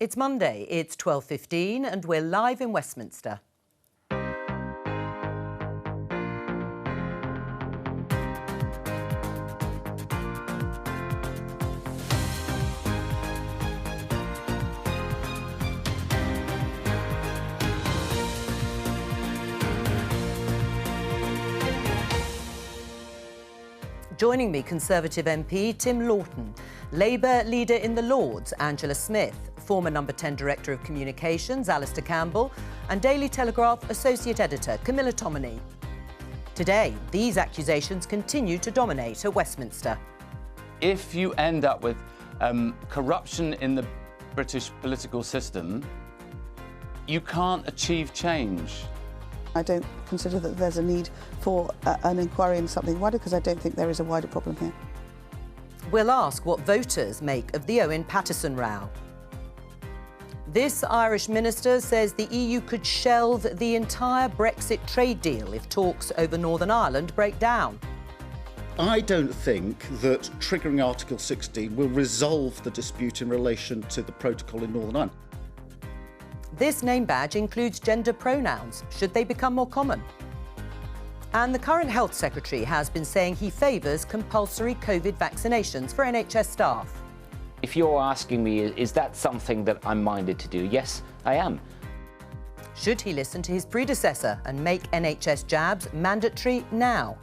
It's Monday, it's 12:15 and we're live in Westminster. Joining me, Conservative MP Tim Lawton, Labour leader in the Lords, Angela Smith, former Number 10 Director of Communications, Alistair Campbell, and Daily Telegraph Associate Editor, Camilla Tominey. Today, these accusations continue to dominate at Westminster. If you end up with corruption in the British political system, you can't achieve change. I don't consider that there's a need for an inquiry into something wider because I don't think there is a wider problem here. We'll ask what voters make of the Owen Paterson row. This Irish minister says the EU could shelve the entire Brexit trade deal if talks over Northern Ireland break down. I don't think that triggering Article 16 will resolve the dispute in relation to the protocol in Northern Ireland. This name badge includes gender pronouns. Should they become more common? And the current Health Secretary has been saying he favours compulsory COVID vaccinations for NHS staff. If you're asking me, is that something that I'm minded to do? Yes, I am. Should he listen to his predecessor and make NHS jabs mandatory now?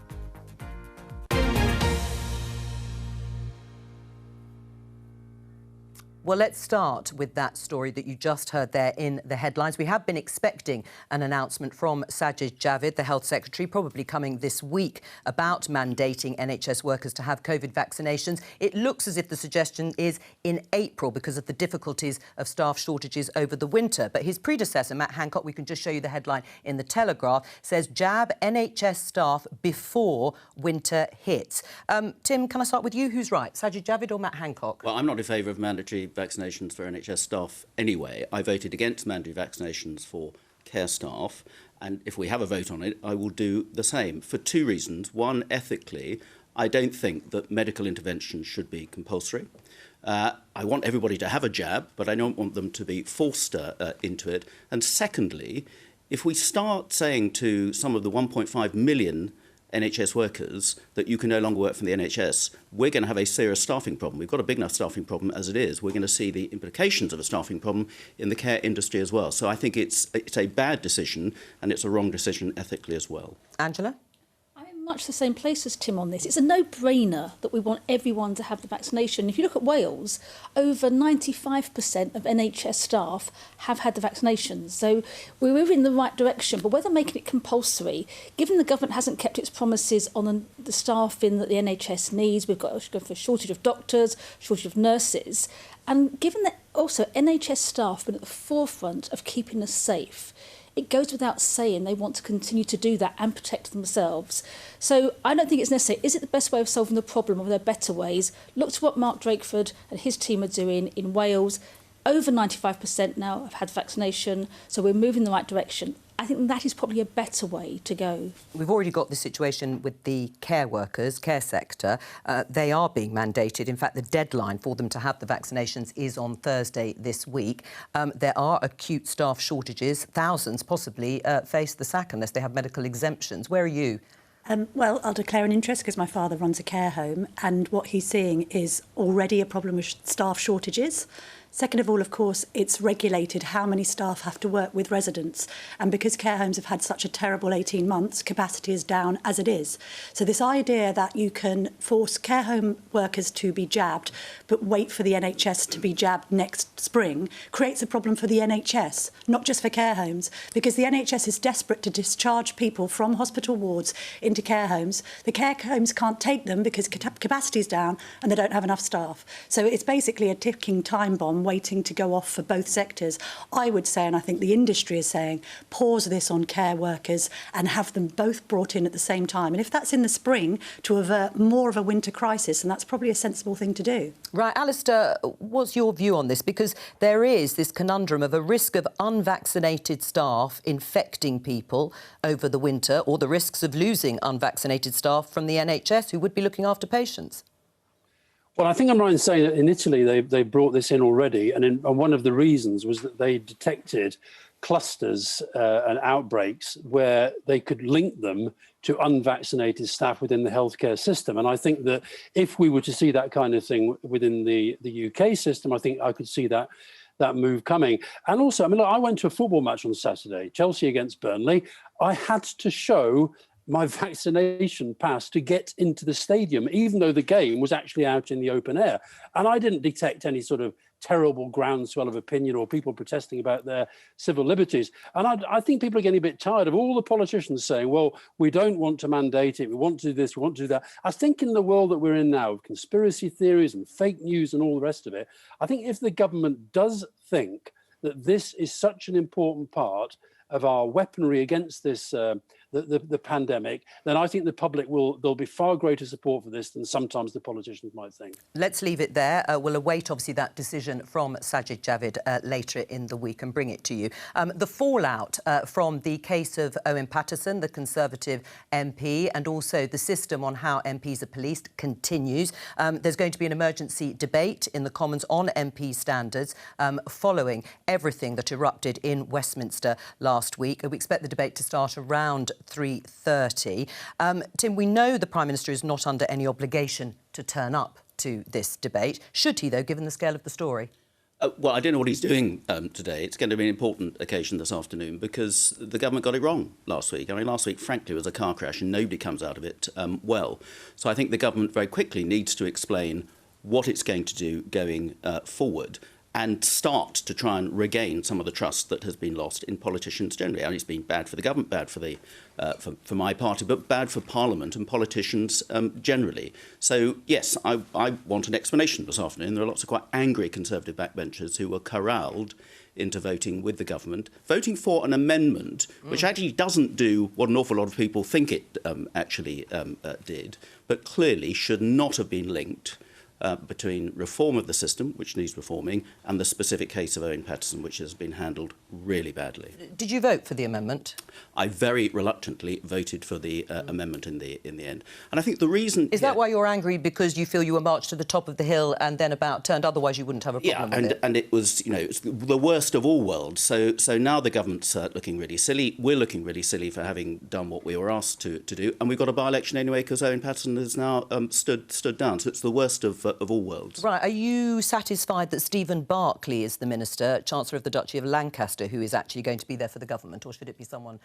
Well, let's start with that story that you just heard there in the headlines. We have been expecting an announcement from Sajid Javid, the Health Secretary, probably coming this week, about mandating NHS workers to have COVID vaccinations. It looks as if the suggestion is in April because of the difficulties of staff shortages over the winter. But his predecessor, Matt Hancock, we can just show you the headline in the Telegraph, says jab NHS staff before winter hits. Tim, can I start with you? Who's right, Sajid Javid or Matt Hancock? Well, I'm not in favour of mandatory vaccinations for NHS staff anyway. I voted against mandatory vaccinations for care staff, and if we have a vote on it, I will do the same for two reasons. One, ethically, I don't think that medical intervention should be compulsory. I want everybody to have a jab, but I don't want them to be forced into it. And secondly, if we start saying to some of the 1.5 million NHS workers that you can no longer work from the NHS, we're going to have a serious staffing problem. We've got a big enough staffing problem as it is. We're going to see the implications of a staffing problem in the care industry as well. So I think it's a bad decision, and it's a wrong decision ethically as well. Angela? I'm in much the same place as Tim on this. It's a no-brainer that we want everyone to have the vaccination. If you look at Wales, over 95% of NHS staff have had the vaccinations. So we're moving in the right direction. But whether making it compulsory, given the government hasn't kept its promises on the staffing that the NHS needs, we've got a shortage of doctors, shortage of nurses, and given that also NHS staff have been at the forefront of keeping us safe, it goes without saying they want to continue to do that and protect themselves. So I don't think it's necessary. Is it the best way of solving the problem, or are there better ways? Look to what Mark Drakeford and his team are doing in Wales. Over 95% now have had vaccination, so we're moving in the right direction. I think that is probably a better way to go. We've already got the situation with the care workers, care sector. They are being mandated. In fact, the deadline for them to have the vaccinations is on Thursday this week. There are acute staff shortages. Thousands possibly face the sack unless they have medical exemptions. Where are you? Well, I'll declare an interest because my father runs a care home, and what he's seeing is already a problem with staff shortages. Second of all, of course, it's regulated how many staff have to work with residents. And because care homes have had such a terrible 18 months, capacity is down as it is. So this idea that you can force care home workers to be jabbed, but wait for the NHS to be jabbed next spring, creates a problem for the NHS, not just for care homes, because the NHS is desperate to discharge people from hospital wards into care homes. The care homes can't take them because capacity is down and they don't have enough staff. So it's basically a ticking time bomb waiting to go off for both sectors. I would say, and I think the industry is saying, pause this on care workers and have them both brought in at the same time. And if that's in the spring to avert more of a winter crisis, then that's probably a sensible thing to do. Right, Alistair, what's your view on this? Because there is this conundrum of a risk of unvaccinated staff infecting people over the winter, or the risks of losing unvaccinated staff from the NHS who would be looking after patients. Well, I think I'm right in saying that in Italy they brought this in already, and one of the reasons was that they detected clusters and outbreaks where they could link them to unvaccinated staff within the healthcare system. And I think that if we were to see that kind of thing within the UK system, I think I could see that move coming. And also, I mean, look, I went to a football match on Saturday, Chelsea against Burnley. I had to show my vaccination pass to get into the stadium, even though the game was actually out in the open air. And I didn't detect any sort of terrible groundswell of opinion or people protesting about their civil liberties. And I think people are getting a bit tired of all the politicians saying, well, we don't want to mandate it, we want to do this, we want to do that. I think in the world that we're in now, of conspiracy theories and fake news and all the rest of it, I think if the government does think that this is such an important part of our weaponry against this the pandemic, then I think the public there'll be far greater support for this than sometimes the politicians might think. Let's leave it there. We'll await, obviously, that decision from Sajid Javid later in the week and bring it to you. The fallout from the case of Owen Paterson, the Conservative MP, and also the system on how MPs are policed continues. There's going to be an emergency debate in the Commons on MP standards following everything that erupted in Westminster last week. We expect the debate to start around 3:30. Tim, we know the Prime Minister is not under any obligation to turn up to this debate. Should he, though, given the scale of the story? Well, I don't know what he's doing today. It's going to be an important occasion this afternoon because the government got it wrong last week. I mean, last week, frankly, was a car crash and nobody comes out of it well. So I think the government very quickly needs to explain what it's going to do going forward and start to try and regain some of the trust that has been lost in politicians generally. I mean, it's been bad for the government, bad for the for my party, but bad for Parliament and politicians generally. So, yes, I want an explanation this afternoon. There are lots of quite angry Conservative backbenchers who were corralled into voting with the government, voting for an amendment which actually doesn't do what an awful lot of people think it actually did, but clearly should not have been linked between reform of the system, which needs reforming, and the specific case of Owen Paterson, which has been handled really badly. Did you vote for the amendment? I very reluctantly voted for the amendment in the end. And I think the reason... Is that why you're angry, because you feel you were marched to the top of the hill and then about turned? Otherwise you wouldn't have a problem with it. And it was, you know, it's the worst of all worlds. So now the government's looking really silly. We're looking really silly for having done what we were asked to do. And we've got a by-election anyway because Owen Paterson has now stood down. So it's the worst of all worlds. Right. Are you satisfied that Stephen Barclay is the Minister, Chancellor of the Duchy of Lancaster, who is actually going to be there for the government, or should it be someone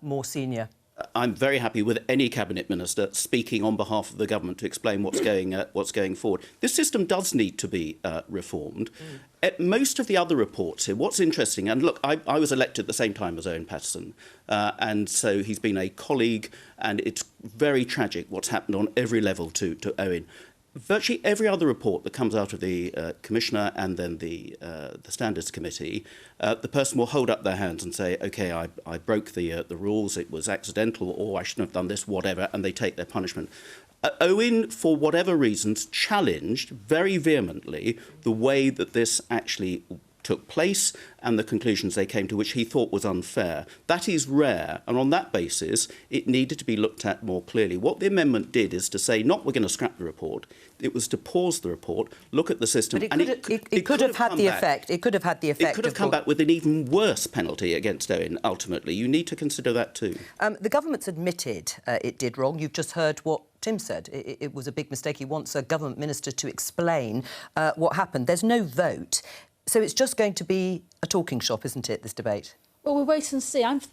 more senior? I'm very happy with any cabinet minister speaking on behalf of the government to explain what's going forward. This system does need to be reformed. Most of the other reports here, what's interesting, and look, I was elected at the same time as Owen Paterson, and so he's been a colleague, and it's very tragic what's happened on every level to Owen. Virtually every other report that comes out of the Commissioner and then the Standards Committee, the person will hold up their hands and say, OK, I broke the rules, it was accidental, or I shouldn't have done this, whatever, and they take their punishment. Owen, for whatever reasons, challenged very vehemently the way that this actually took place and the conclusions they came to, which he thought was unfair. That is rare, and on that basis, it needed to be looked at more clearly. What the amendment did is to say, not we're going to scrap the report, it was to pause the report, look at the system, but it could have had the effect. It could have had the effect. It could have come back with an even worse penalty against Owen, ultimately. You need to consider that too. The government's admitted it did wrong. You've just heard what Tim said. It was a big mistake. He wants a government minister to explain what happened. There's no vote. So it's just going to be a talking shop, isn't it, this debate? Well, we'll wait and see. I'd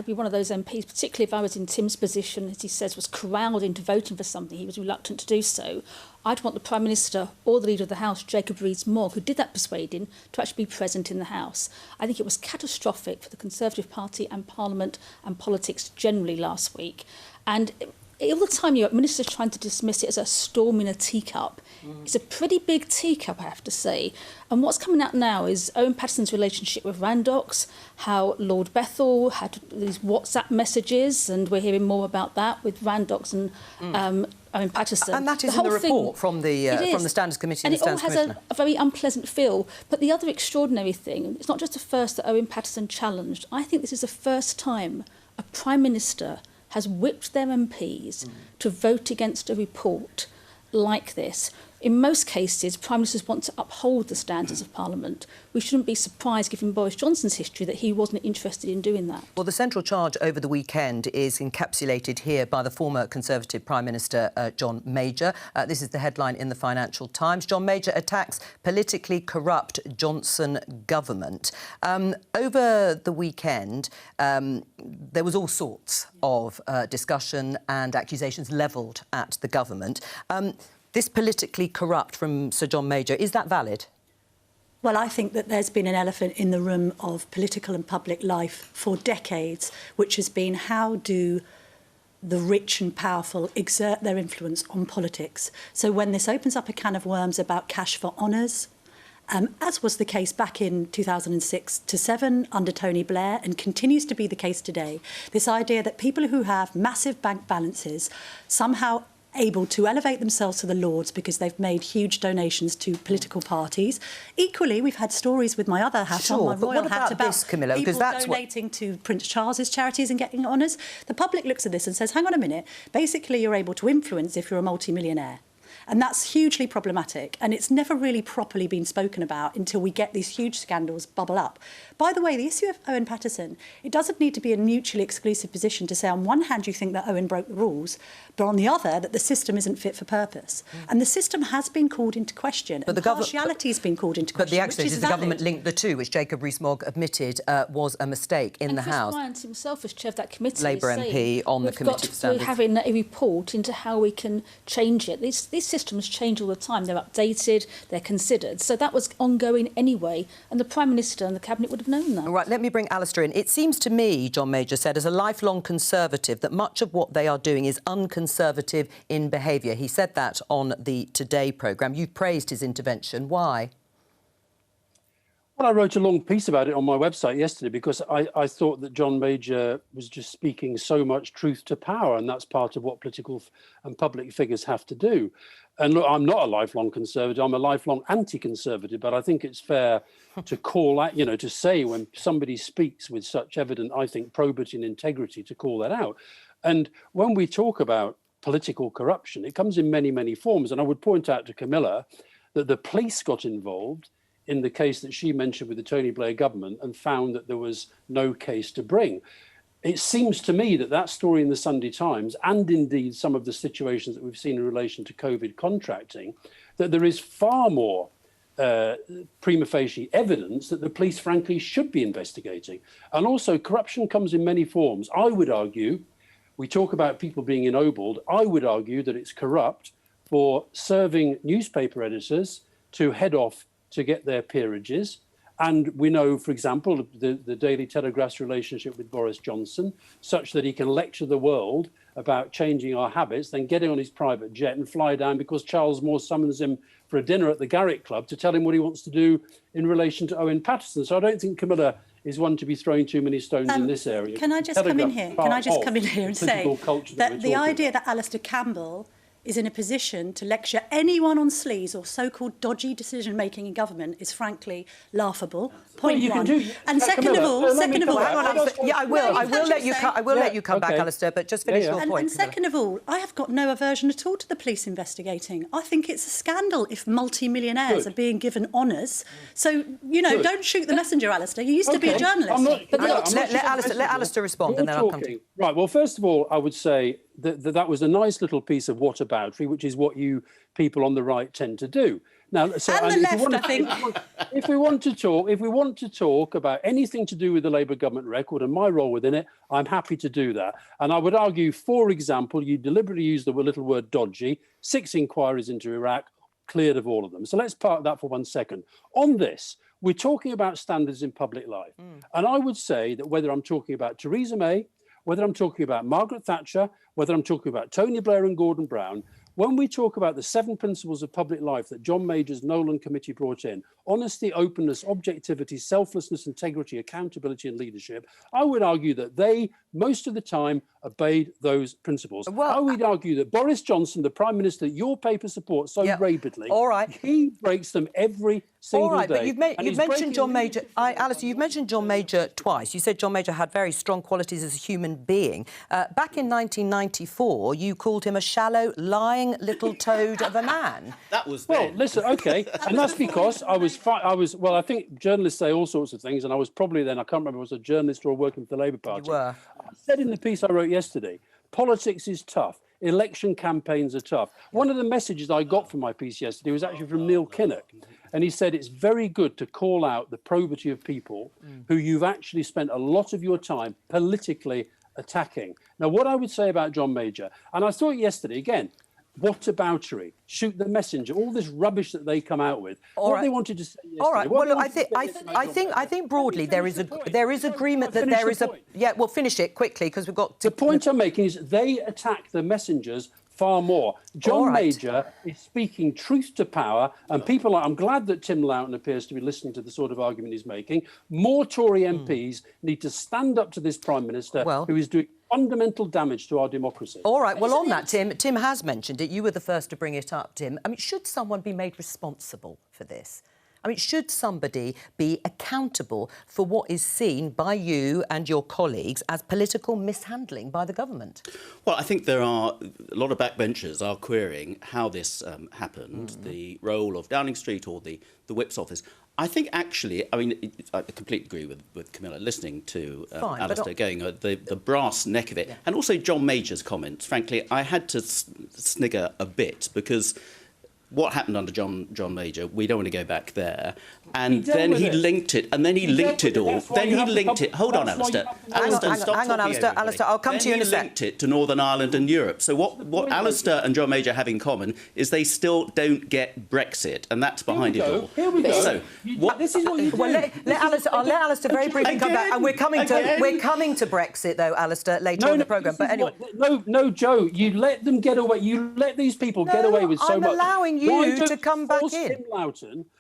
be one of those MPs, particularly if I was in Tim's position, as he says, was corralled into voting for something. He was reluctant to do so. I'd want the Prime Minister or the Leader of the House, Jacob Rees-Mogg, who did that persuading, to actually be present in the House. I think it was catastrophic for the Conservative Party and Parliament and politics generally last week. And all the time your minister's trying to dismiss it as a storm in a teacup. It's a pretty big teacup, I have to say. And what's coming out now is Owen Paterson's relationship with Randox, how Lord Bethell had these WhatsApp messages, and we're hearing more about that with Randox and Owen Paterson. And that is in the report from the Standards Committee and the Standards Commissioner. And it all has a very unpleasant feel. But the other extraordinary thing, it's not just the first that Owen Paterson challenged. I think this is the first time a Prime Minister has whipped their MPs to vote against a report like this. in most cases, Prime Ministers want to uphold the standards of Parliament. We shouldn't be surprised, given Boris Johnson's history, that he wasn't interested in doing that. Well, the central charge over the weekend is encapsulated here by the former Conservative Prime Minister, John Major. This is the headline in the Financial Times. John Major attacks politically corrupt Johnson government. Over the weekend, there was all sorts of discussion and accusations levelled at the government. This politically corrupt from Sir John Major, is that valid? Well, I think that there's been an elephant in the room of political and public life for decades, which has been how do the rich and powerful exert their influence on politics. So when this opens up a can of worms about cash for honours, as was the case back in 2006 to 7 under Tony Blair and continues to be the case today, this idea that people who have massive bank balances somehow able to elevate themselves to the Lords because they've made huge donations to political parties. Equally, we've had stories with my other hat on, my royal hat, about this, Camilla? people That's donating to Prince Charles's charities and getting honours. The public looks at this and says, hang on a minute, basically you're able to influence if you're a multi-millionaire. And that's hugely problematic, and it's never really properly been spoken about until we get these huge scandals bubble up. By the way, the issue of Owen Paterson, it doesn't need to be a mutually exclusive position to say on one hand you think that Owen broke the rules, but on the other that the system isn't fit for purpose. And the system has been called into question, and partiality has been called into question. But the accent is the government linked the two, which Jacob Rees-Mogg admitted was a mistake in the House. And Chris Bryant himself, as chair of that committee, Labour MP on the Committee of Standards. We're having a report into how we can change it. These systems change all the time. They're updated, they're considered. So that was ongoing anyway, and the Prime Minister and the Cabinet would have known that. All right, let me bring Alistair in. It seems to me, John Major said, as a lifelong Conservative, that much of what they are doing is unconservative in behaviour. He said that on the Today programme. You've praised his intervention. Why? Well, I wrote a long piece about it on my website yesterday because I thought that John Major was just speaking so much truth to power, and that's part of what political and public figures have to do. And look, I'm not a lifelong Conservative, I'm a lifelong anti-Conservative, but I think it's fair to call out, you know, to say when somebody speaks with such evident, I think, probity and integrity, to call that out. And when we talk about political corruption, it comes in many, many forms. And I would point out to Camilla that the police got involved in the case that she mentioned with the Tony Blair government and found that there was no case to bring. It seems to me that that story in the Sunday Times, and indeed some of the situations that we've seen in relation to COVID contracting, that there is far more prima facie evidence that the police, frankly, should be investigating. And also, corruption comes in many forms. I would argue, we talk about people being ennobled, I would argue that it's corrupt for serving newspaper editors to head off to get their peerages. And we know, for example, the Daily Telegraph's relationship with Boris Johnson, such that he can lecture the world about changing our habits, then getting on his private jet and fly down because Charles Moore summons him for a dinner at the Garrick Club to tell him what he wants to do in relation to Owen Paterson. So I don't think Camilla is one to be throwing too many stones in this area. Can I just come in here? Can I just come in here and say that the idea that Alistair Campbell is in a position to lecture anyone on sleaze or so-called dodgy decision-making in government is frankly laughable. Point one. And second of all, hang on, Alistair. Yeah, I will let you come back, Alistair, but just finish your point. And second of all, I have got no aversion at all to the police investigating. I think it's a scandal if multi-millionaires are being given honours. So, you know, don't shoot the messenger, Alistair. You used to be a journalist. Let Alistair respond and then I'll come to you. Right, well, first of all, I would say that was a nice little piece of whataboutery, which is what you people on the right tend to do. Now, so and the left, I think. If we want to talk about anything to do with the Labour government record and my role within it, I'm happy to do that. And I would argue, for example, you deliberately used the little word dodgy, 6 inquiries into Iraq, cleared of all of them. So let's park that for 1 second. On this, we're talking about standards in public life. And I would say that whether I'm talking about Theresa May, whether I'm talking about Margaret Thatcher, whether I'm talking about Tony Blair and Gordon Brown, when we talk about the 7 principles of public life that John Major's Nolan Committee brought in, honesty, openness, objectivity, selflessness, integrity, accountability and leadership, I would argue that they, most of the time, obeyed those principles. I would argue that Boris Johnson, the Prime Minister that your paper supports so rabidly, he breaks them every single All right, day. but you've mentioned John Major. Alistair, you've mentioned John Major twice. You said John Major had very strong qualities as a human being. Back in 1994, you called him a shallow, lying little toad of a man. That was Well, then. listen, OK, and that's because I was, well, I think journalists say all sorts of things, and I was probably then, I can't remember, if I was a journalist or working for the Labour Party. You were. I said in the piece I wrote yesterday, politics is tough. Election campaigns are tough. One of the messages I got from my piece yesterday was actually from Neil Kinnock. And he said it's very good to call out the probity of people who you've actually spent a lot of your time politically attacking. Now, what I would say about John Major, and I saw it yesterday, again, whataboutery, shoot the messenger, all this rubbish that they come out with. They wanted to say yesterday. All right. Well, look, I think broadly there is agreement that there is a. Yeah. Well, finish it quickly because we've got. The point I'm making is they attack the messengers far more. John Major is speaking truth to power, and people I'm glad that Tim Loughton appears to be listening to the sort of argument he's making. More Tory MPs need to stand up to this Prime Minister who is doing fundamental damage to our democracy. All right, well, on that, Tim has mentioned it. You were the first to bring it up, Tim. I mean, should someone be made responsible for this? I mean, should somebody be accountable for what is seen by you and your colleagues as political mishandling by the government? Well, I think there are a lot of backbenchers are querying how this happened, the role of Downing Street or the Whip's office. I think actually, I mean, I completely agree with Camilla, listening to Alistair going the brass neck of it. And also John Major's comments, frankly, I had to snigger a bit because what happened under John Major, we don't want to go back there. And then he linked it, and then he linked it all. Then he linked it. Hold on, Alistair. Hang on, Alistair. I'll come to you in a sec. He linked it to Northern Ireland and Europe. So what Alistair and John Major have in common is they still don't get Brexit, and that's behind it all. Here we go. So this is what you do. Well, I'll let Alistair very briefly come back, and we're coming to Brexit though, Alistair, later on in the programme. But anyway, no, Joe, you let them get away. You let these people get away with so much. I'm allowing you to come back in.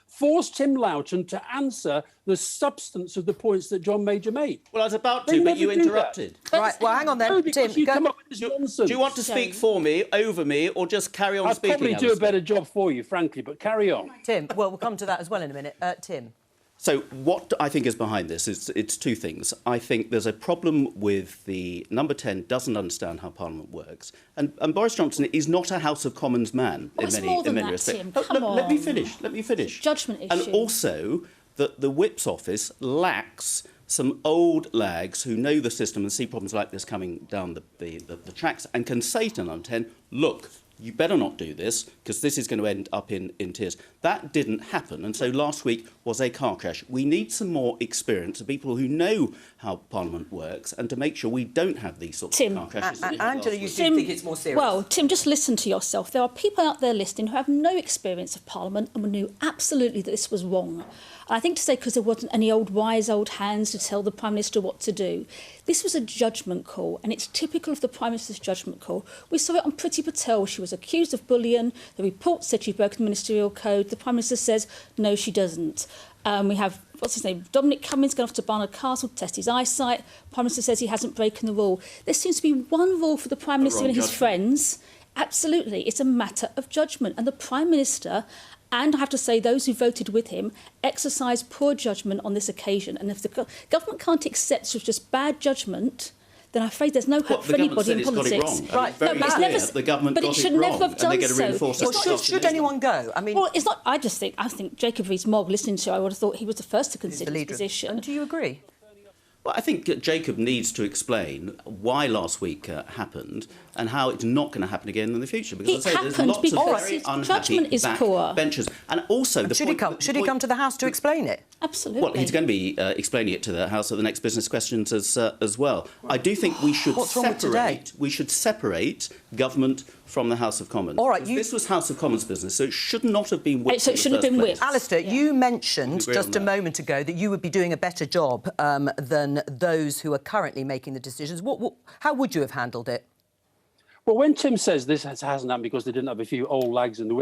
Force Tim Loughton to answer the substance of the points that John Major made. Well, I was about to, but you interrupted. Right, well, hang on then, Tim. Do you want to speak for me, over me, or just carry on speaking? I'd probably do a better job for you, frankly, but carry on. Tim, well, we'll come to that as well in a minute. Tim. So what I think is behind this is it's two things. I think there's a problem with the number 10 doesn't understand how Parliament works, and Boris Johnson is not a House of Commons man in many respects. Tim. Let me finish. Judgment issue. And also that the Whip's office lacks some old lags who know the system and see problems like this coming down the tracks and can say to number 10, look, you better not do this because this is going to end up in tears. That didn't happen. And so last week was a car crash. We need some more experience of people who know how Parliament works and to make sure we don't have these sorts of car crashes. Angela, you think it's more serious? Well, Tim, just listen to yourself. There are people out there listening who have no experience of Parliament and knew absolutely that this was wrong. I think to say because there wasn't any wise old hands to tell the Prime Minister what to do. This was a judgment call, and it's typical of the Prime Minister's judgment call. We saw it on Priti Patel. She was accused of bullying. The report said she'd broken the ministerial code. The Prime Minister says, no, she doesn't. We have, what's his name, Dominic Cummings going off to Barnard Castle to test his eyesight. Prime Minister says he hasn't broken the rule. There seems to be one rule for the Prime Minister and his friends. Absolutely, it's a matter of judgment. And the Prime Minister, and I have to say those who voted with him, exercised poor judgment on this occasion. And if the government can't accept such just bad judgment, then I'm afraid there's no hope for anybody in politics. Right, no, but the government got it wrong, never have done and they're going to reinforce it. Well, should anyone go? I mean, well, it's not. I think Jacob Rees-Mogg, listening to, I would have thought he was the first to consider his position. And do you agree? Well, I think Jacob needs to explain why last week happened and how it's not going to happen again in the future. Because there's lots of very unhappy backbenchers. And also, should he come to the House to explain it? Absolutely. Well, he's going to be explaining it to the House at the next business questions as well. I do think we should separate government from the House of Commons. All right, this was House of Commons business, so it should not have been whipped. So it shouldn't have been whipped. Alistair, you mentioned just a moment ago that you would be doing a better job than those who are currently making the decisions. How would you have handled it? Well, when Tim says this hasn't happened because they didn't have a few old lags in the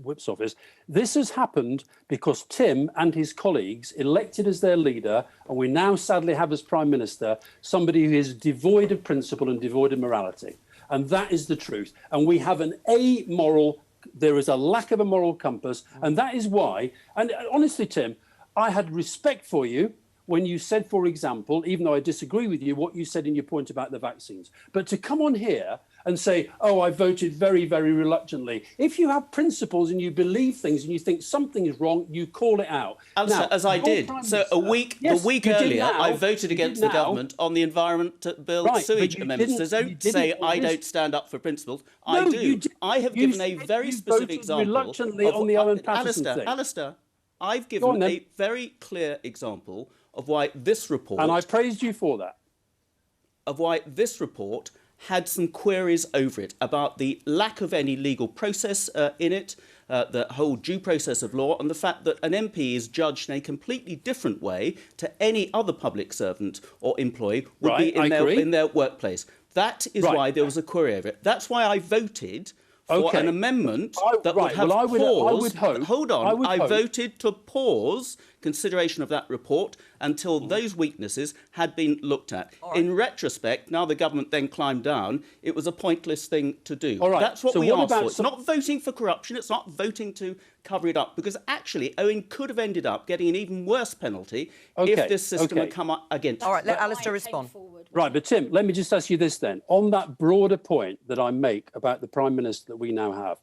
Whip's office, this has happened because Tim and his colleagues elected as their leader, and we now sadly have as Prime Minister somebody who is devoid of principle and devoid of morality. And that is the truth. And we have an amoral There is a lack of a moral compass. And that is why, and honestly, Tim, I had respect for you when you said, for example, even though I disagree with you, what you said in your point about the vaccines. But to come on here and say, oh, I voted very, very reluctantly. If you have principles and you believe things and you think something is wrong, you call it out. Alistair, now, as I did. So the week earlier, I voted against the government on the Environment Bill sewage amendments. So don't say I don't stand up for principles. I do. I have given a very specific example. Reluctantly on the Owen Paterson thing. Alistair, I've given a very clear example of why this report... And I praised you for that. ...of why this report had some queries over it about the lack of any legal process in it, the whole due process of law, and the fact that an MP is judged in a completely different way to any other public servant or employee would be in their workplace. That is why there was a query over it. That's why I voted for an amendment that would have paused. Hold on. I voted to pause consideration of that report until those weaknesses had been looked at. In retrospect, now the government then climbed down, it was a pointless thing to do. That's what we asked for. It's not voting for corruption. It's not voting to cover it up, because actually Owen could have ended up getting an even worse penalty if this system had come up against. All right, let Alistair respond. Right, but Tim, let me just ask you this then. On that broader point that I make about the Prime Minister that we now have,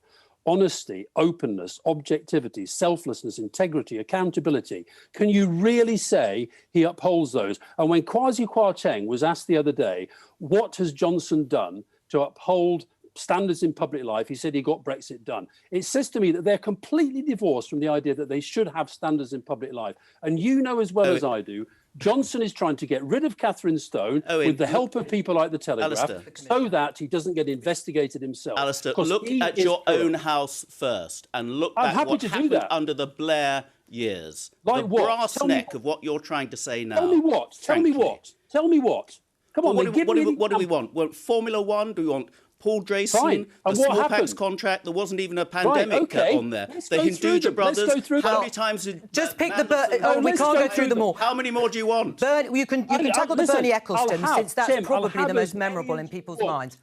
honesty, openness, objectivity, selflessness, integrity, accountability, can you really say he upholds those? And when Kwasi Kwarteng was asked the other day, what has Johnson done to uphold standards in public life, he said he got Brexit done. It says to me that they're completely divorced from the idea that they should have standards in public life. And you know as well as I do, Johnson is trying to get rid of Catherine Stone with the help of people like the Telegraph, so that he doesn't get investigated himself. Alistair, look at your own house first and look at what happened under the Blair years. Like the what? brass neck of what you're trying to say now. Tell me what? Tell me what? Tell me what? Come on, what do we want? Want Formula One? Do we want Paul Drayson, the Smallpox contract? There wasn't even a pandemic on there. The Hinduja brothers. How many times did just pick the we can't go through them all. How many more do you want? You can tackle the Bernie Ecclestone, since that's probably the most memorable in people's minds.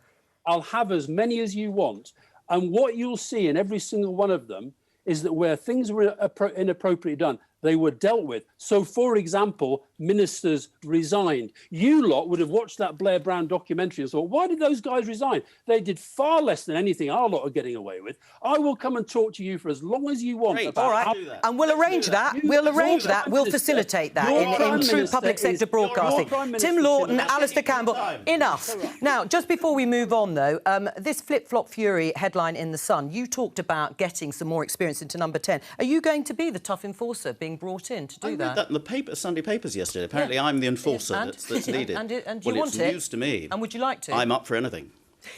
I'll have as many as you want, and what you'll see in every single one of them is that where things were inappropriately done, they were dealt with. So, for example, ministers resigned. You lot would have watched that Blair Brown documentary and thought, why did those guys resign? They did far less than anything our lot are getting away with. I will come and talk to you for as long as you want. All right, and we'll arrange that. We'll arrange that. We'll facilitate that in true public sector broadcasting. Tim Lawton, Alistair Campbell, enough. Now, just before we move on, though, this flip-flop fury headline in The Sun, you talked about getting some more experience into number 10. Are you going to be the tough enforcer being brought in to do that? I read that in the Sunday papers yesterday. Apparently, I'm the enforcer that's needed. And do you want it's news to me. And would you like to? I'm up for anything.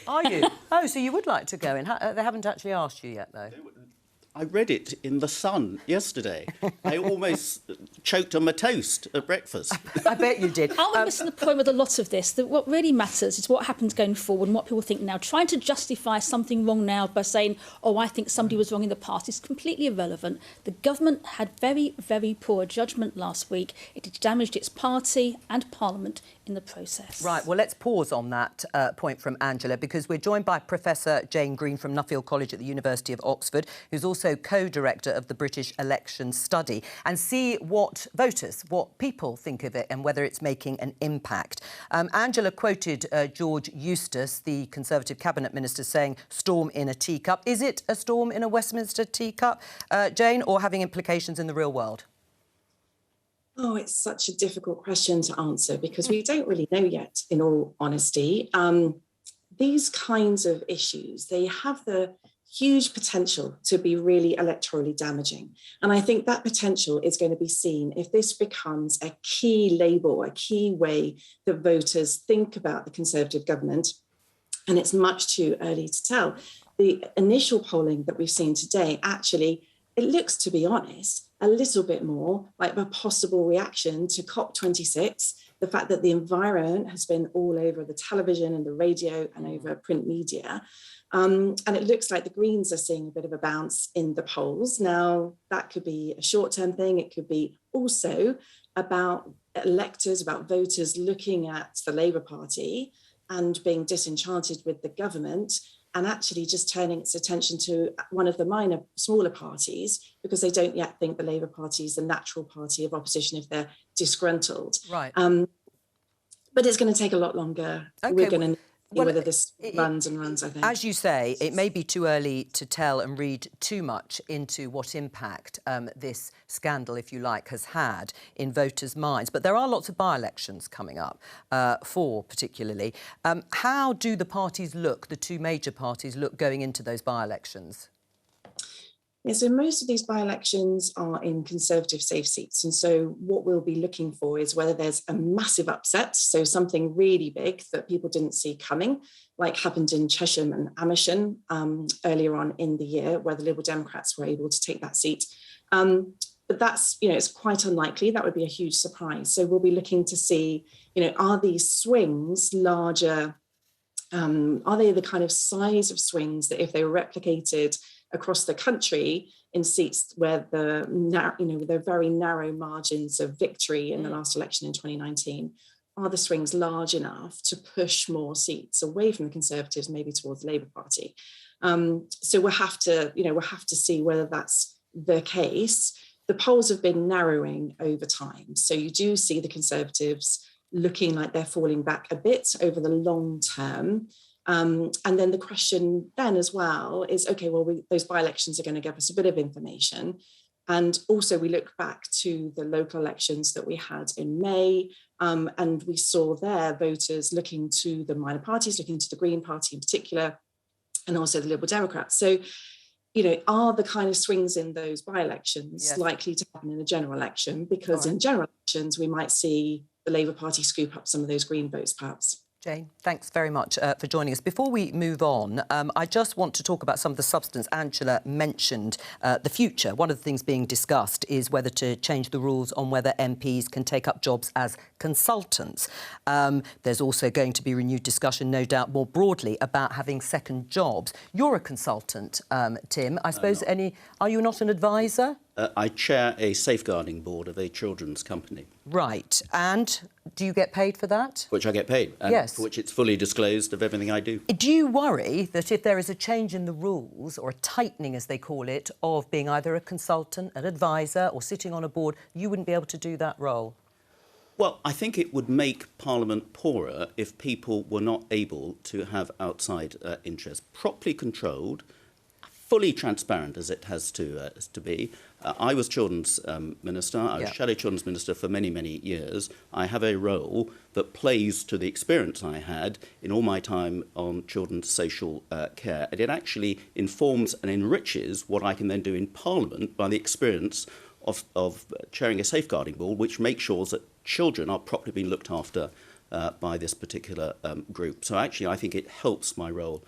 Are you? Oh, so you would like to go in? They haven't actually asked you yet, though. I read it in The Sun yesterday. I almost choked on my toast at breakfast. I bet you did. Aren't we missing the point with a lot of this? That what really matters is what happens going forward and what people think now. Trying to justify something wrong now by saying, oh, I think somebody was wrong in the past is completely irrelevant. The government had very, very poor judgment last week. It damaged its party and Parliament in the process. Right, well, let's pause on that point from Angela, because we're joined by Professor Jane Green from Nuffield College at the University of Oxford, who's also co-director of the British Election Study, and see what voters, what people think of it and whether it's making an impact. Angela quoted George Eustace, the Conservative Cabinet Minister, saying, storm in a teacup. Is it a storm in a Westminster teacup, Jane, or having implications in the real world? Oh, it's such a difficult question to answer because we don't really know yet, in all honesty. These kinds of issues, they have the huge potential to be really electorally damaging. And I think that potential is going to be seen if this becomes a key label, a key way that voters think about the Conservative government. And it's much too early to tell. The initial polling that we've seen today, actually, it looks, to be honest, a little bit more like a possible reaction to COP26, the fact that the environment has been all over the television and the radio and over print media. And it looks like the Greens are seeing a bit of a bounce in the polls. Now, that could be a short-term thing. It could be also about electors, about voters looking at the Labour Party and being disenchanted with the government and actually just turning its attention to one of the smaller parties, because they don't yet think the Labour Party is the natural party of opposition if they're disgruntled. Right. But it's going to take a lot longer. Okay, We're going to see whether this runs and runs, I think. As you say, it may be too early to tell and read too much into what impact this scandal, if you like, has had in voters' minds. But there are lots of by-elections coming up, four particularly. How do the parties look, the two major parties look, going into those by-elections? Yeah, so most of these by-elections are in Conservative safe seats. And so what we'll be looking for is whether there's a massive upset, so something really big that people didn't see coming, like happened in Chesham and Amersham earlier on in the year, where the Liberal Democrats were able to take that seat. But that's, it's quite unlikely. That would be a huge surprise. So we'll be looking to see, are these swings larger? Are they the kind of size of swings that if they were replicated across the country in seats where the very narrow margins of victory in the last election in 2019, are the swings large enough to push more seats away from the Conservatives, maybe towards the Labour Party? So we'll have to see whether that's the case. The polls have been narrowing over time, so you do see the Conservatives looking like they're falling back a bit over the long term. And then the question then as well is, OK, well, those by-elections are going to give us a bit of information. And also we look back to the local elections that we had in May, and we saw there voters looking to the minor parties, looking to the Green Party in particular, and also the Liberal Democrats. So, are the kind of swings in those by-elections likely to happen in a general election? Because in general elections, we might see the Labour Party scoop up some of those Green votes, perhaps. Jane, thanks very much for joining us. Before we move on, I just want to talk about some of the substance. Angela mentioned the future. One of the things being discussed is whether to change the rules on whether MPs can take up jobs as consultants. There's also going to be renewed discussion, no doubt, more broadly about having second jobs. You're a consultant, Tim. I suppose are you not an advisor? I chair a safeguarding board of a children's company. Right. And do you get paid for that? Which I get paid. And yes. For which it's fully disclosed of everything I do. Do you worry that if there is a change in the rules, or a tightening, as they call it, of being either a consultant, an advisor, or sitting on a board, you wouldn't be able to do that role? Well, I think it would make Parliament poorer if people were not able to have outside interests properly controlled, fully transparent as it has to be. I was Children's Minister. I was Shadow Children's Minister for many, many years. I have a role that plays to the experience I had in all my time on children's social care. And it actually informs and enriches what I can then do in Parliament by the experience of chairing a safeguarding board, which makes sure that children are properly being looked after by this particular group. So actually, I think it helps my role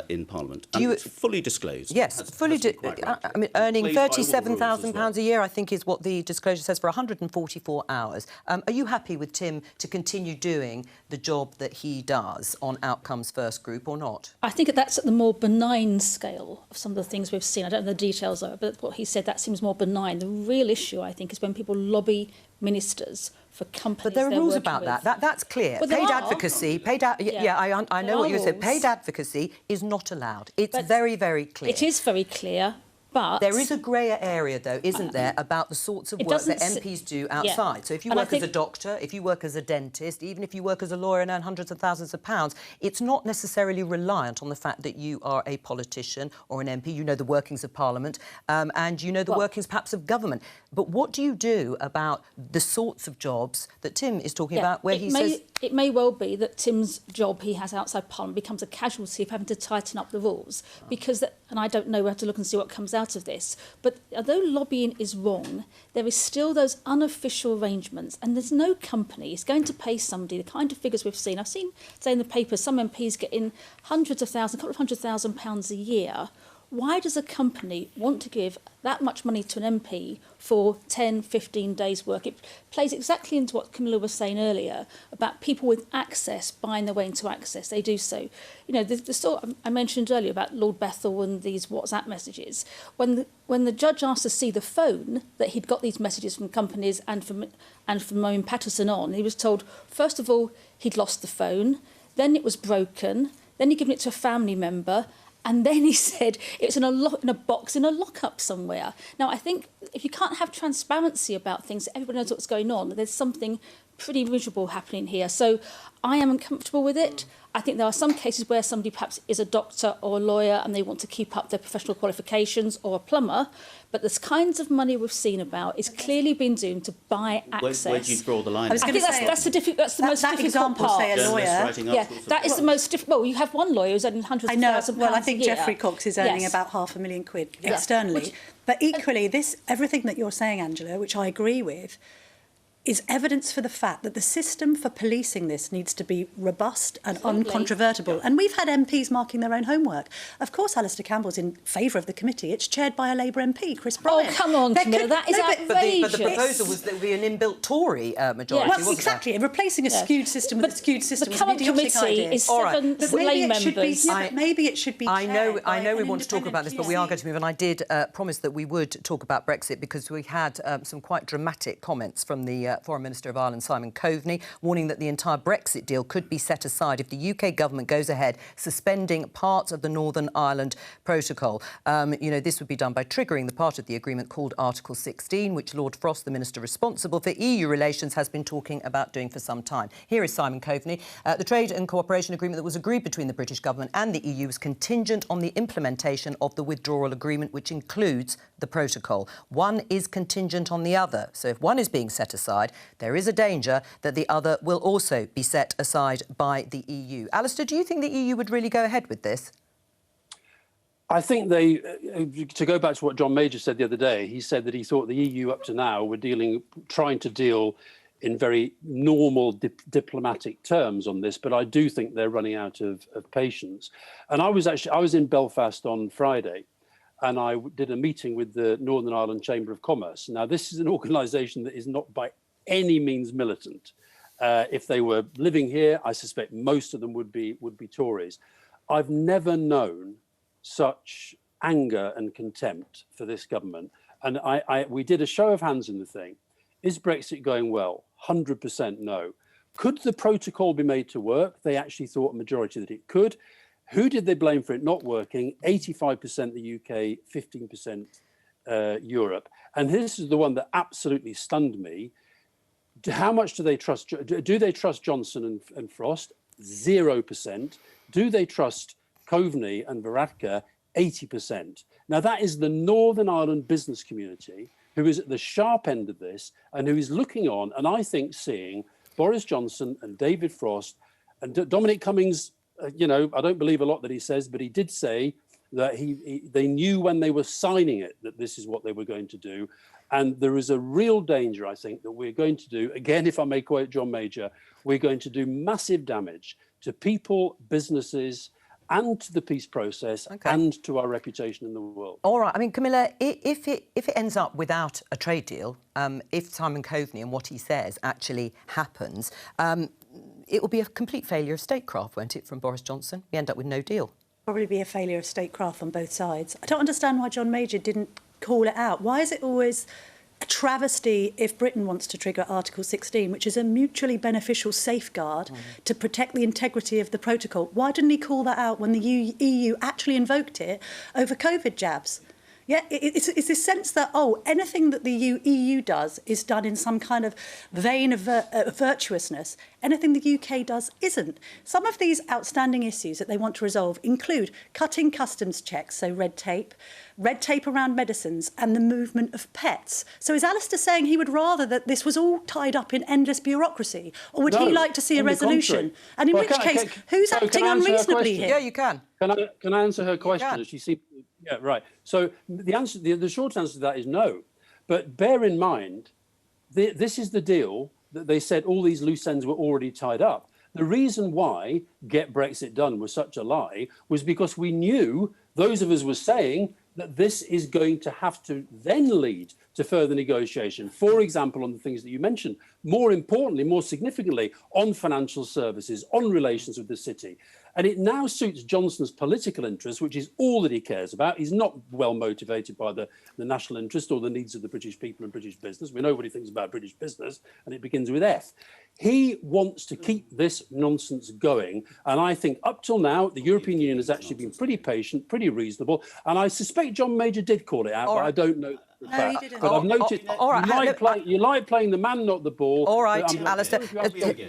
in Parliament. And it's fully disclosed. Yes, I mean, earning £37,000 a year, I think, is what the disclosure says, for 144 hours. Are you happy with Tim to continue doing the job that he does on Outcomes First Group or not? I think that's at the more benign scale of some of the things we've seen. I don't know the details of it, but what he said, that seems more benign. The real issue, I think, is when people lobby ministers for companies. But there are rules about that. That's clear. Well, paid advocacy, I know what you said. Paid advocacy is not allowed. It's very, very clear. It is very clear, but there is a greyer area, though, isn't there, about the sorts of work that MPs do outside. Yeah. So if you work as a doctor, if you work as a dentist, even if you work as a lawyer and earn hundreds of thousands of pounds, it's not necessarily reliant on the fact that you are a politician or an MP. You know the workings of Parliament, and you know the workings, perhaps, of government. But what do you do about the sorts of jobs that Tim is talking about, where he says... It may well be that Tim's job he has outside Parliament becomes a casualty of having to tighten up the rules, because, and I don't know, we'll have to look and see what comes out of this, but although lobbying is wrong, there is still those unofficial arrangements, and there's no company is going to pay somebody the kind of figures we've seen. I've seen, say, in the papers, some MPs get in hundreds of thousands, a couple of £100,000 a year. Why does a company want to give that much money to an MP for 10, 15 days' work? It plays exactly into what Camilla was saying earlier about people with access buying their way into access. They do so. You know, the sort I mentioned earlier about Lord Bethel and these WhatsApp messages. When the judge asked to see the phone that he'd got these messages from companies and from Moen Patterson on, he was told, first of all, he'd lost the phone, then it was broken, then he'd given it to a family member, And then he said it's in a box in a lockup somewhere. Now, I think if you can't have transparency about things, everybody knows what's going on. There's something pretty miserable happening here. So I am uncomfortable with it. I think there are some cases where somebody perhaps is a doctor or a lawyer and they want to keep up their professional qualifications, or a plumber. But the kinds of money we've seen about is clearly being doomed to buy access. Where do you draw the line? I think that's the most difficult part. Say a lawyer. Yeah, that is the most difficult. Well, you have one lawyer who's earning hundreds of thousands of pounds. Well, I think Geoffrey Cox is earning about £500,000 externally. But equally, everything that you're saying, Angela, which I agree with, is evidence for the fact that the system for policing this needs to be robust and uncontrovertible. And we've had MPs marking their own homework. Of course, Alistair Campbell's in favour of the committee. It's chaired by a Labour MP, Chris Bryan. Oh, come on, Camilla, that is outrageous. But the proposal was that it would be an inbuilt Tory majority, well, exactly. Replacing a skewed system with a skewed system is an idiotic idea. Is seven lay members. Maybe it should be I know we want to talk about this, but we are going to move on. I did promise that we would talk about Brexit because we had some quite dramatic comments from the Foreign Minister of Ireland, Simon Coveney, warning that the entire Brexit deal could be set aside if the UK government goes ahead suspending parts of the Northern Ireland Protocol. This would be done by triggering the part of the agreement called Article 16, which Lord Frost, the Minister responsible for EU relations, has been talking about doing for some time. Here is Simon Coveney. The trade and cooperation agreement that was agreed between the British government and the EU is contingent on the implementation of the withdrawal agreement, which includes the protocol. One is contingent on the other. So if one is being set aside, there is a danger that the other will also be set aside by the EU. Alistair, do you think the EU would really go ahead with this? I think to go back to what John Major said the other day, he said that he thought the EU up to now were trying to deal in very normal diplomatic terms on this, but I do think they're running out of patience. And I was in Belfast on Friday, and I did a meeting with the Northern Ireland Chamber of Commerce. Now, this is an organisation that is not by any means militant. If they were living here, I suspect most of them would be Tories. I've never known such anger and contempt for this government. And we did a show of hands in the thing. Is Brexit going well? 100% no. Could the protocol be made to work? They actually thought a majority that it could. Who did they blame for it not working? 85% the UK, 15% Europe. And this is the one that absolutely stunned me. How much do they trust? Do they trust Johnson and Frost? 0%. Do they trust Coveney and Varadkar? 80%. Now, that is the Northern Ireland business community who is at the sharp end of this and who is looking on, and I think seeing Boris Johnson and David Frost and Dominic Cummings. I don't believe a lot that he says, but he did say that they knew when they were signing it that this is what they were going to do. And there is a real danger, I think, that we're going to do, again, if I may quote John Major, we're going to do massive damage to people, businesses, and to the peace process and to our reputation in the world. All right. I mean, Camilla, if it ends up without a trade deal, if Simon Coveney and what he says actually happens, it will be a complete failure of statecraft, won't it, from Boris Johnson? We end up with no deal. Probably be a failure of statecraft on both sides. I don't understand why John Major didn't call it out. Why is it always a travesty if Britain wants to trigger Article 16, which is a mutually beneficial safeguard to protect the integrity of the protocol? Why didn't he call that out when the EU actually invoked it over COVID jabs? Yeah, it's this sense that, anything that the EU does is done in some kind of vein of virtuousness. Anything the UK does isn't. Some of these outstanding issues that they want to resolve include cutting customs checks, so red tape around medicines and the movement of pets. So is Alistair saying he would rather that this was all tied up in endless bureaucracy? Or would he like to see a resolution? And in which case, who's acting unreasonably here? Yeah, you can. Can I answer her question? She seemed, yeah, right. So the short answer to that is no. But bear in mind, this is the deal that they said all these loose ends were already tied up. The reason why Get Brexit Done was such a lie was because we knew, those of us were saying, that this is going to have to then lead to further negotiation. For example, on the things that you mentioned, more importantly, more significantly, on financial services, on relations with the city. And it now suits Johnson's political interest, which is all that he cares about. He's not well motivated by the national interest or the needs of the British people and British business. We know what he thinks about British business, and it begins with F. He wants to keep this nonsense going. And I think up till now, the European Union has actually been pretty patient, pretty reasonable. And I suspect John Major did call it out, but I don't know. No, he didn't. But I've noticed you like playing the man, not the ball. All right, Alistair.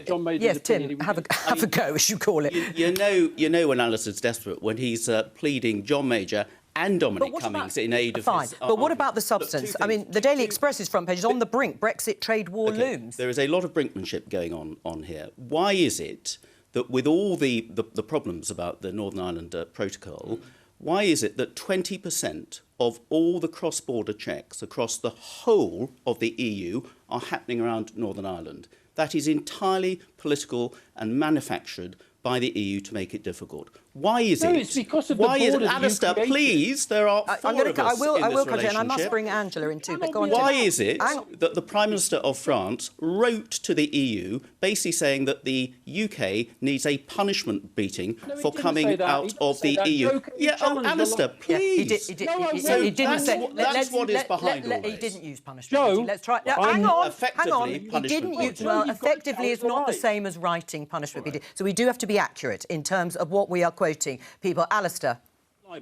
John Major's yes, Tim, have a go, as you call it. You know when Alistair's desperate, when he's pleading John Major and Dominic Cummings in aid of fine. his... But what about the substance? I mean, the Daily Express's front page is on the brink. Brexit trade war looms. There is a lot of brinkmanship going on here. Why is it that with all the problems about the Northern Ireland Protocol, why is it that 20% of all the cross-border checks across the whole of the EU are happening around Northern Ireland? That is entirely political and manufactured by the EU to make it difficult. Why is it? It's because of the border. Alistair, please, there are four of us I will in this cut you, and I must relationship. bring Angela in too. But go on, Why is it that the Prime Minister of France wrote to the EU basically saying that the UK needs a punishment beating for coming out of the EU? Alistair, please. He didn't say... That's what is behind all this. He didn't use punishment. Joe, Let's try... Hang on. He punishment didn't use... Well, effectively is not the same as writing punishment. Right. So we do have to be accurate in terms of what we are quoting people. Alistair.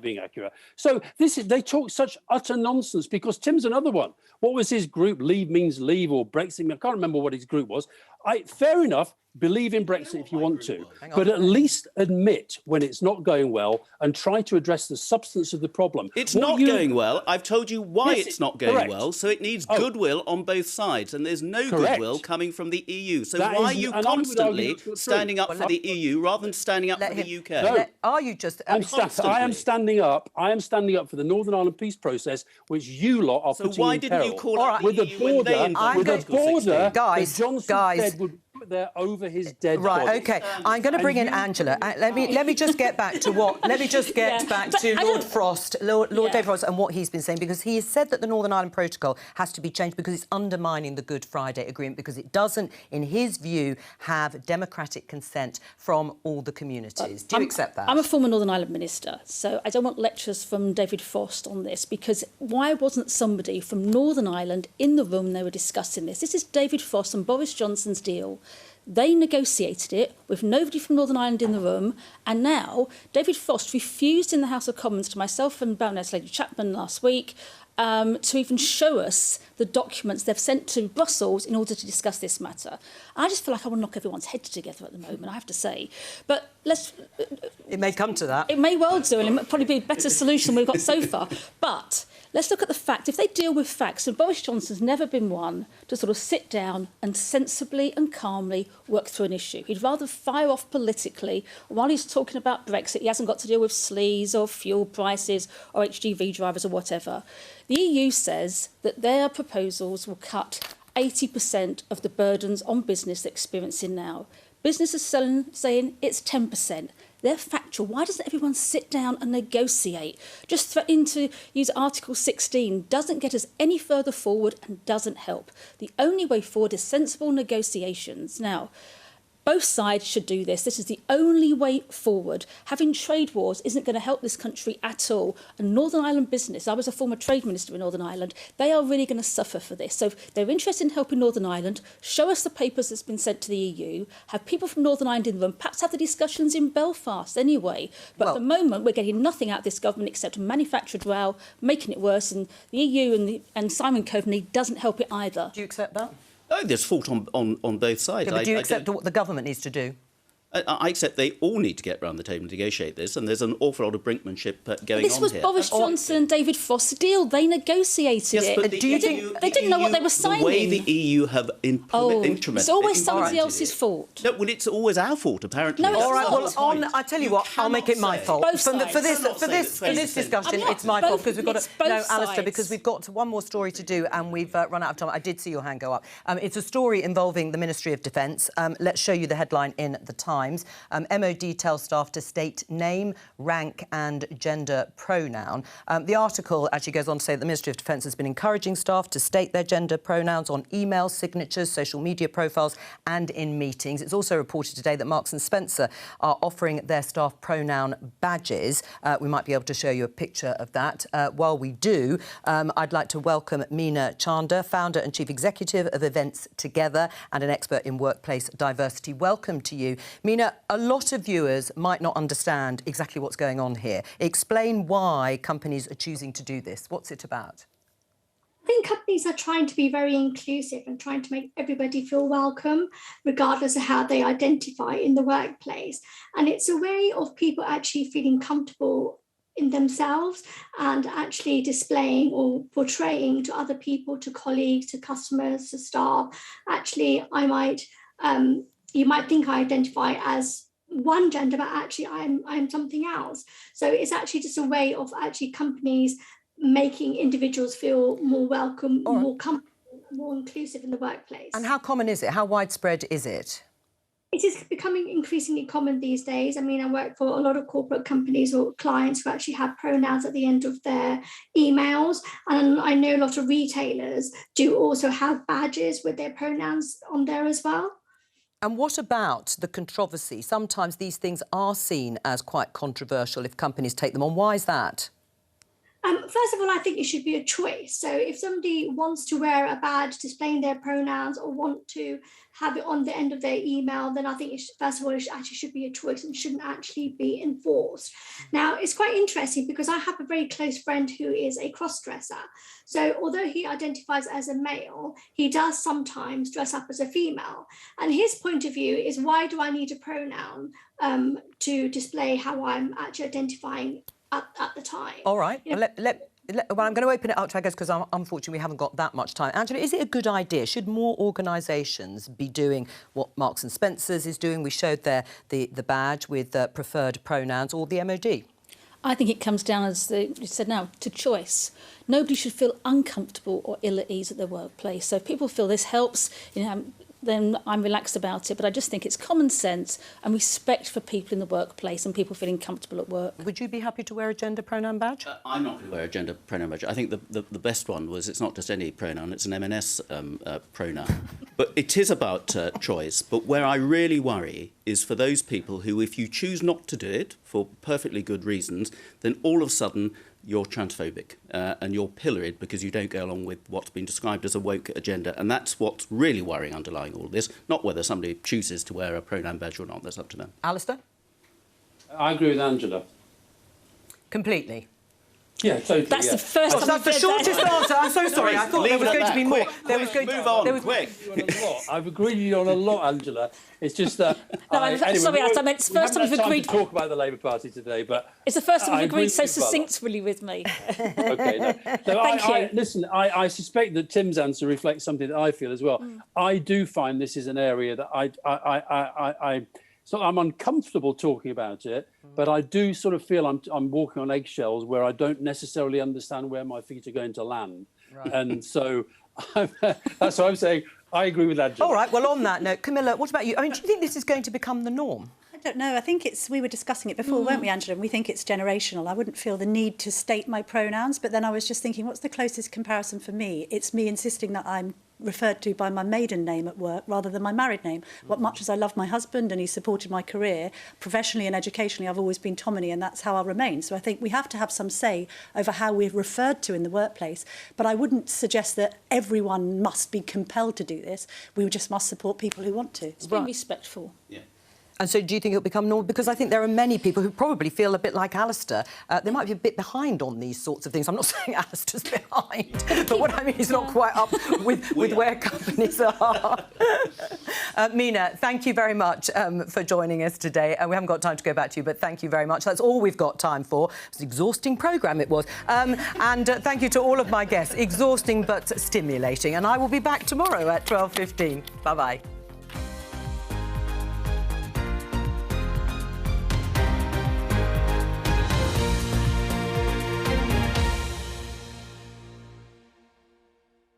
Being accurate. So they talk such utter nonsense because Tim's another one. What was his group? Leave means leave, or Brexit? I can't remember what his group was. Fair enough. Believe in Brexit if you want to, but at least admit when it's not going well and try to address the substance of the problem. It's not going well. I've told you why it's not going well, so it needs goodwill on both sides, and there's no goodwill coming from the EU. So why are you constantly standing up for the EU rather than standing up for the UK? No. Are you just... I am standing up. I am standing up for the Northern Ireland peace process, which you lot are putting in peril. So why didn't you call out with the EU when they invaded the border, guys, Johnson said would put there over his dead body. Right, OK. I'm going to bring in Angela. Let me just get back to what... Let me just get back to Lord Frost, Lord David Frost, and what he's been saying, because he has said that the Northern Ireland Protocol has to be changed because it's undermining the Good Friday Agreement, because it doesn't, in his view, have democratic consent from all the communities. Do you accept that? I'm a former Northern Ireland minister, so I don't want lectures from David Frost on this, because why wasn't somebody from Northern Ireland in the room when they were discussing this? This is David Frost and Boris Johnson's deal. They negotiated it with nobody from Northern Ireland in the room, and now David Frost refused in the House of Commons to myself and Baroness Lady Chapman last week to even show us the documents they've sent to Brussels in order to discuss this matter. I just feel like I want to knock everyone's heads together at the moment, I have to say. But let's... It may come to that. It may well do, and it might probably be a better solution we've got so far. But let's look at the fact. If they deal with facts, and Boris Johnson's never been one to sort of sit down and sensibly and calmly work through an issue. He'd rather fire off politically. While he's talking about Brexit, he hasn't got to deal with sleaze or fuel prices or HGV drivers or whatever. The EU says that their proposals will cut 80% of the burdens on business they're experiencing now. Business is saying it's 10%. They're factual. Why doesn't everyone sit down and negotiate? Just threatening to use Article 16 doesn't get us any further forward and doesn't help. The only way forward is sensible negotiations. Now, both sides should do this. This is the only way forward. Having trade wars isn't going to help this country at all. And Northern Ireland business, I was a former trade minister in Northern Ireland, they are really going to suffer for this. So if they're interested in helping Northern Ireland, show us the papers that's been sent to the EU, have people from Northern Ireland in the room, perhaps have the discussions in Belfast anyway. But at the moment, we're getting nothing out of this government except a manufactured row, making it worse. And the EU and Simon Coveney doesn't help it either. Do you accept that? Oh, there's fault on both sides. Yeah, but do you accept what the government needs to do? I accept they all need to get round the table and negotiate this, and there's an awful lot of brinkmanship going on here. This was Boris Johnson and David Frost's deal. They negotiated it. But they didn't know what they were signing. The way the EU have implemented it's always somebody else's fault. No, well, it's always our fault, apparently. No, all right. Well, I tell you what, I'll make it my fault. For this discussion, it's my fault because we've got to. No, Alistair, because we've got one more story to do, and we've run out of time. I did see your hand go up. It's a story involving the Ministry of Defence. Let's show you the headline in the Times. Times. MOD tells staff to state name, rank and gender pronoun. The article actually goes on to say that the Ministry of Defence has been encouraging staff to state their gender pronouns on emails, signatures, social media profiles and in meetings. It's also reported today that Marks & Spencer are offering their staff pronoun badges. We might be able to show you a picture of that. While we do, I'd like to welcome Meena Chanda, founder and chief executive of Events Together and an expert in workplace diversity. Welcome to you. Meena, a lot of viewers might not understand exactly what's going on here. Explain why companies are choosing to do this. What's it about? I think companies are trying to be very inclusive and trying to make everybody feel welcome, regardless of how they identify in the workplace. And it's a way of people actually feeling comfortable in themselves and actually displaying or portraying to other people, to colleagues, to customers, to staff. Actually, you might think I identify as one gender, but actually I'm something else. So it's actually just a way of actually companies making individuals feel more welcome, more comfortable, more inclusive in the workplace. And how common is it? How widespread is it? It is becoming increasingly common these days. I mean, I work for a lot of corporate companies or clients who actually have pronouns at the end of their emails. And I know a lot of retailers do also have badges with their pronouns on there as well. And what about the controversy? Sometimes these things are seen as quite controversial if companies take them on. Why is that? First of all, I think it should be a choice. So if somebody wants to wear a badge displaying their pronouns or want to have it on the end of their email, then I think, first of all, it actually should be a choice and shouldn't actually be enforced. Now, it's quite interesting because I have a very close friend who is a cross-dresser. So although he identifies as a male, he does sometimes dress up as a female. And his point of view is, why do I need a pronoun to display how I'm actually identifying at the time? All right. You know, well, I'm going to open it up to, I guess, because unfortunately we haven't got that much time. Angela, is it a good idea? Should more organisations be doing what Marks & Spencer's is doing? We showed there the badge with preferred pronouns, or the MOD. I think it comes down, as you said now, to choice. Nobody should feel uncomfortable or ill at ease at their workplace. So if people feel this helps, then I'm relaxed about it. But I just think it's common sense and respect for people in the workplace and people feeling comfortable at work. Would you be happy to wear a gender pronoun badge? I'm not going to wear a gender pronoun badge. I think the best one was, it's not just any pronoun, it's an M&S pronoun. But it is about choice. But where I really worry is for those people who, if you choose not to do it for perfectly good reasons, then all of a sudden you're transphobic and you're pilloried because you don't go along with what's been described as a woke agenda. And that's what's really worrying underlying all of this, not whether somebody chooses to wear a pronoun badge or not. That's up to them. Alistair? I agree with Angela. Completely? Yeah, totally. That's the first time. That's the shortest answer. I'm so sorry. I thought there was going to be more. Move on, quick. I've agreed with you on a lot, Angela. It's just that. Sorry, I meant it's the first time we've agreed. To talk about the Labour Party today, but it's the first time we've agreed so succinctly with me. Okay, thank you. Listen, I suspect that Tim's answer reflects something that I feel as well. I do find this is an area that I'm uncomfortable talking about it, but I do sort of feel I'm walking on eggshells where I don't necessarily understand where my feet are going to land. Right. And so that's why I'm saying I agree with Angela. All right, well, on that note, Camilla, what about you? I mean, do you think this is going to become the norm? I don't know. I think we were discussing it before, weren't we, Angela? And we think it's generational. I wouldn't feel the need to state my pronouns, but then I was just thinking, what's the closest comparison for me? It's me insisting that I'm referred to by my maiden name at work rather than my married name. What much as I love my husband and he supported my career, professionally and educationally, I've always been Tomini, and that's how I'll remain. So I think we have to have some say over how we're referred to in the workplace. But I wouldn't suggest that everyone must be compelled to do this. We just must support people who want to. It's being respectful. Yeah. And so do you think it'll become normal? Because I think there are many people who probably feel a bit like Alistair. They might be a bit behind on these sorts of things. I'm not saying Alistair's behind, but what I mean is not quite up with where companies are. Meena, thank you very much for joining us today. We haven't got time to go back to you, but thank you very much. That's all we've got time for. It's an exhausting programme, it was. And thank you to all of my guests. Exhausting but stimulating. And I will be back tomorrow at 12:15. Bye-bye.